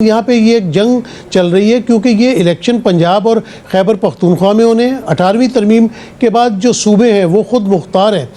यहाँ पे ये एक जंग चल रही है क्योंकि ये इलेक्शन पंजाब और खैबर पख्तूनख्वा में होने 18वीं तरमीम के बाद जो सूबे हैं वो खुद मुख्तार हैं।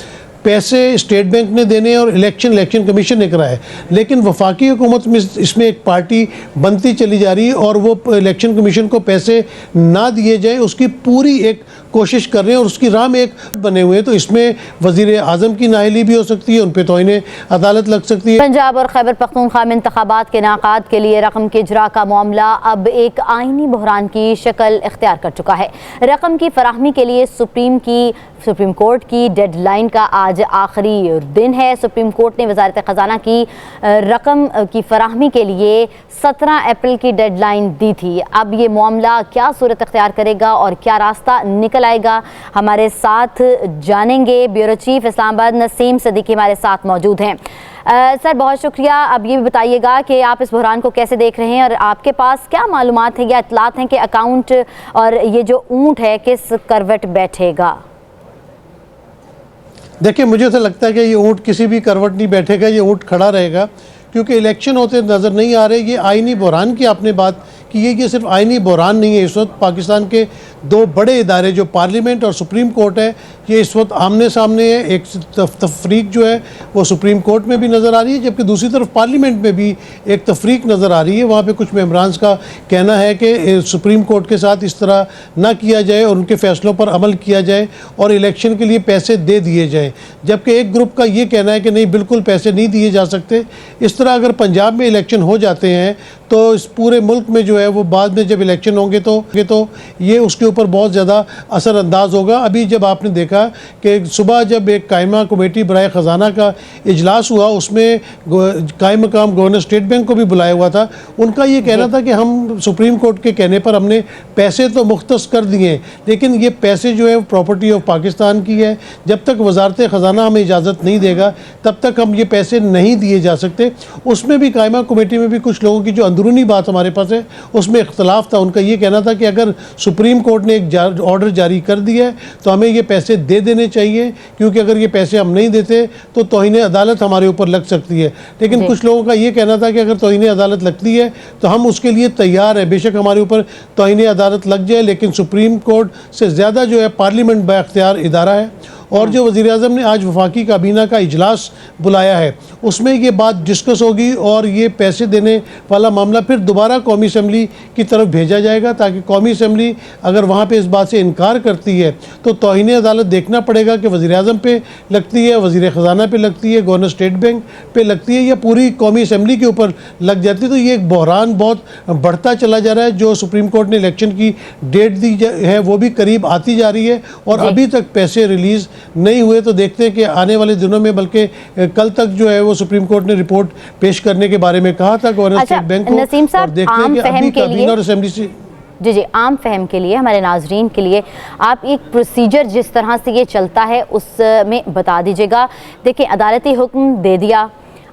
पैसे स्टेट बैंक ने देने और इलेक्शन कमीशन ने कराए, लेकिन वफाकी हुकूमत में इसमें एक पार्टी बनती चली जा रही है और वो इलेक्शन कमीशन को पैसे ना दिए जाए उसकी पूरी एक कोशिश कर रहे हैं और उसकी राह में एक बने हुए हैं। तो इसमें वज़ीर आज़म की नाअहली भी हो सकती है, उन पर तौहीन अदालत लग सकती है। पंजाब और खैबर पख्तूनख्वा में इंतखाबात के इनेकाद के लिए रकम के इजरा का मामला अब एक आइनी बहरान की शक्ल इख्तियार कर चुका है। रकम की फराहमी के लिए सुप्रीम कोर्ट की डेडलाइन का आज आखिरी दिन है। सुप्रीम कोर्ट ने वज़ारत ख़जाना की रकम की फराहमी के लिए 17 अप्रैल की डेडलाइन दी थी। अब ये मामला क्या सूरत इख्तियार करेगा और क्या रास्ता निकल आएगा, हमारे साथ जानेंगे। ब्यूरो चीफ इस्लामाबाद नसीम सिद्दीकी हमारे साथ मौजूद हैं। सर, बहुत शुक्रिया। अब ये भी बताइएगा कि आप इस बहरान को कैसे देख रहे हैं और आपके पास क्या मालूमात हैं या इतलात हैं कि अकाउंट और ये जो ऊँट है किस करवट बैठेगा? देखिए, मुझे तो लगता है कि ये ऊँट किसी भी करवट नहीं बैठेगा, ये ऊँट खड़ा रहेगा क्योंकि इलेक्शन होते नज़र नहीं आ रहे। ये आइनी बहरान की आपने बात की है, ये सिर्फ आइनी बहरान नहीं है। इस वक्त पाकिस्तान के दो बड़े इदारे जो पार्लियामेंट और सुप्रीम कोर्ट है, ये इस वक्त आमने सामने है। एक तफरीक जो है वो सुप्रीम कोर्ट में भी नज़र आ रही है, जबकि दूसरी तरफ पार्लियामेंट में भी एक तफरीक नज़र आ रही है। वहाँ पे कुछ मेंबरान का कहना है कि सुप्रीम कोर्ट के साथ इस तरह ना किया जाए और उनके फ़ैसलों पर अमल किया जाए और इलेक्शन के लिए पैसे दे दिए जाएँ, जबकि एक ग्रुप का ये कहना है कि नहीं, बिल्कुल पैसे नहीं दिए जा सकते। इस तरह अगर पंजाब में इलेक्शन हो जाते हैं तो इस पूरे मुल्क में जो है वो बाद में जब इलेक्शन होंगे तो ये उसके ऊपर बहुत ज़्यादा असरअंदाज होगा। अभी जब आपने देखा कि सुबह जब एक कायमा कमेटी बराए ख़जाना का इजलास हुआ, उसमें कायम मकाम गवर्नर स्टेट बैंक को भी बुलाया हुआ था। उनका ये कहना था कि हम सुप्रीम कोर्ट के कहने पर हमने पैसे तो मुख्तस कर दिए, लेकिन ये पैसे जो है प्रॉपर्टी ऑफ पाकिस्तान की है। जब तक वजारत ख़जाना हमें इजाज़त नहीं देगा तब तक हम ये पैसे नहीं दिए जा सकते। उसमें भी कायमा कमेटी में भी कुछ लोगों की जो अंदरूनी बात हमारे पास है उसमें इख्तलाफ था। उनका ये कहना था कि अगर सुप्रीम कोर्ट ने एक ऑर्डर जारी कर दिया है तो हमें ये पैसे दे देने चाहिए, क्योंकि अगर ये पैसे हम नहीं देते तो तौहीन अदालत हमारे ऊपर लग सकती है। लेकिन कुछ लोगों का ये कहना था कि अगर तौहीन अदालत लगती है तो हम उसके लिए तैयार है, बेशक हमारे ऊपर तौहीन अदालत लग जाए, लेकिन सुप्रीम कोर्ट से ज़्यादा जो है पार्लियामेंट बाइख्तियार इदारा है। और जो वज़ीर आज़म ने आज वफाकी काबीना का इजलास बुलाया है उसमें ये बात डिस्कस होगी और ये पैसे देने वाला मामला फिर दोबारा कौमी असम्बली की तरफ भेजा जाएगा, ताकि कौमी असम्बली अगर वहाँ पे इस बात से इनकार करती है तो तौहीन अदालत देखना पड़ेगा कि वज़ीर आज़म पे लगती है, वज़ीर ख़जाना पे लगती है, गवर्नर स्टेट बैंक पे लगती है या पूरी कौमी असम्बली के ऊपर लग जाती है। तो ये एक बहरान बहुत बढ़ता चला जा रहा है। जो सुप्रीम कोर्ट ने इलेक्शन की डेट दी है वो भी करीब आती जा रही है और अभी तक पैसे रिलीज़ नहीं हुए। तो देखते हैं कि आने वाले दिनों में, बल्कि कल तक जो है वो सुप्रीम कोर्ट ने रिपोर्ट पेश करने के बारे में कहा था गवर्नर स्टेट बैंक को। नसीम साहब, और देखते हैं कि अभी काबीना और असेंबली से जी आम फहम के लिए, हमारे नाजरीन के लिए आप एक प्रोसीजर जिस तरह से ये चलता है उसमें बता दीजिएगा। देखिए, अदालती हुक्म दे दिया,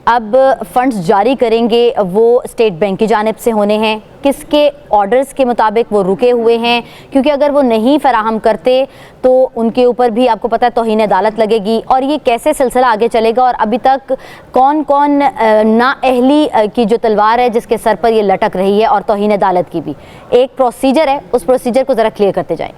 अब फंड्स जारी करेंगे वो स्टेट बैंक की जानिब से होने हैं, किसके ऑर्डर्स के मुताबिक वो रुके हुए हैं, क्योंकि अगर वो नहीं फराहम करते तो उनके ऊपर भी आपको पता है तौहीन अदालत लगेगी। और ये कैसे सिलसिला आगे चलेगा और अभी तक कौन कौन नाअहली की जो तलवार है जिसके सर पर ये लटक रही है और तौहीन अदालत की भी एक प्रोसीजर है, उस प्रोसीजर को ज़रा क्लियर करते जाएँ।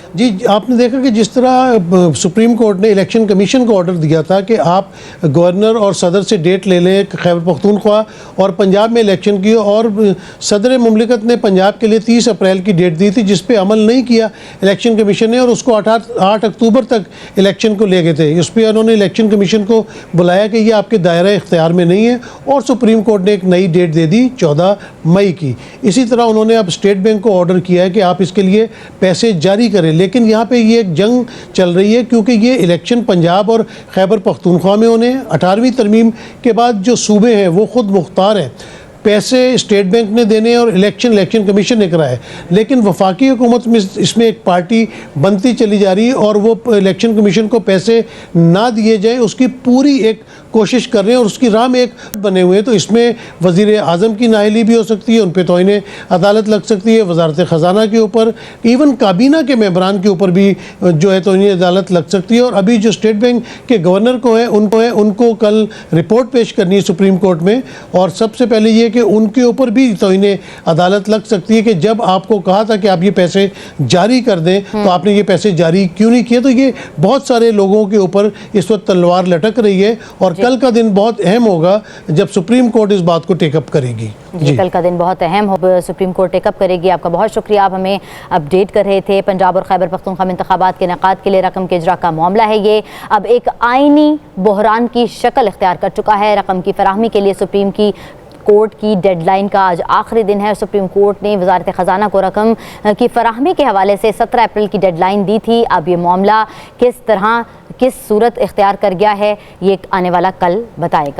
जी, आपने देखा कि जिस तरह सुप्रीम कोर्ट ने इलेक्शन कमीशन को ऑर्डर दिया था कि आप गवर्नर और सदर से डेट ले लें खैबर पख्तूनख्वा और पंजाब में इलेक्शन की, और सदर मुमलिकत ने पंजाब के लिए 30 अप्रैल की डेट दी थी जिस पे अमल नहीं किया इलेक्शन कमीशन ने, और उसको 8 अक्टूबर तक इलेक्शन को ले गए थे। उस पर उन्होंने इलेक्शन कमीशन को बुलाया कि ये आपके दायरा इख्तियार में नहीं है, और सुप्रीम कोर्ट ने एक नई डेट दे दी 14 मई की। इसी तरह उन्होंने अब स्टेट बैंक को ऑर्डर किया है कि आप इसके लिए पैसे जारी करें। लेकिन यहाँ पे ये एक जंग चल रही है क्योंकि ये इलेक्शन पंजाब और खैबर पख्तूनख्वा में होने 18वीं तरमीम के बाद जो सूबे हैं वो खुद मुख्तार हैं। पैसे स्टेट बैंक ने देने और इलेक्शन कमीशन ने कराए, लेकिन वफाकी हुकूमत में इसमें एक पार्टी बनती चली जा रही है और वो इलेक्शन कमीशन को पैसे ना दिए जाए उसकी पूरी एक कोशिश कर रहे हैं और उसकी राह में एक बने हुए हैं। तो इसमें वज़ीर आज़म की नाअहली भी हो सकती है, उन पर तौहीन अदालत लग सकती है, वजारत ख़जाना के ऊपर, इवन काबीना के मेंबरान के ऊपर भी जो है तौहीन अदालत लग सकती है। और अभी जो स्टेट बैंक के गवर्नर को है उनको कल रिपोर्ट पेश करनी है सुप्रीम कोर्ट में, और सबसे पहले ये कि उनके ऊपर भी तौहीन अदालत लग सकती है कि जब आपको कहा था कि आप ये पैसे जारी कर दें तो आपने ये पैसे जारी क्यों नहीं किए। तो ये बहुत सारे लोगों के ऊपर इस वक्त तलवार लटक रही है और कल का दिन बहुत अहम होगा जब सुप्रीम कोर्ट इस बात को टेकअप करेगी। जी, कल का दिन बहुत अहम हो, सुप्रीम कोर्ट टेकअप करेगी। आपका बहुत शुक्रिया, आप हमें अपडेट कर रहे थे। पंजाब और खैबर पख्तूनख्वा में इंतखाबात के इनेकाद के लिए रकम के इजरा का मामला है, ये अब एक आइनी बहरान की शक्ल इख्तियार कर चुका है। रकम की फराहमी के लिए सुप्रीम की कोर्ट की डेडलाइन का आज आखिरी दिन है। सुप्रीम कोर्ट ने वजारत ख़जाना को रकम की फराहमी के हवाले से 17 अप्रैल की डेडलाइन दी थी। अब ये मामला किस सूरत इख्तियार कर गया है, ये आने वाला कल बताएगा।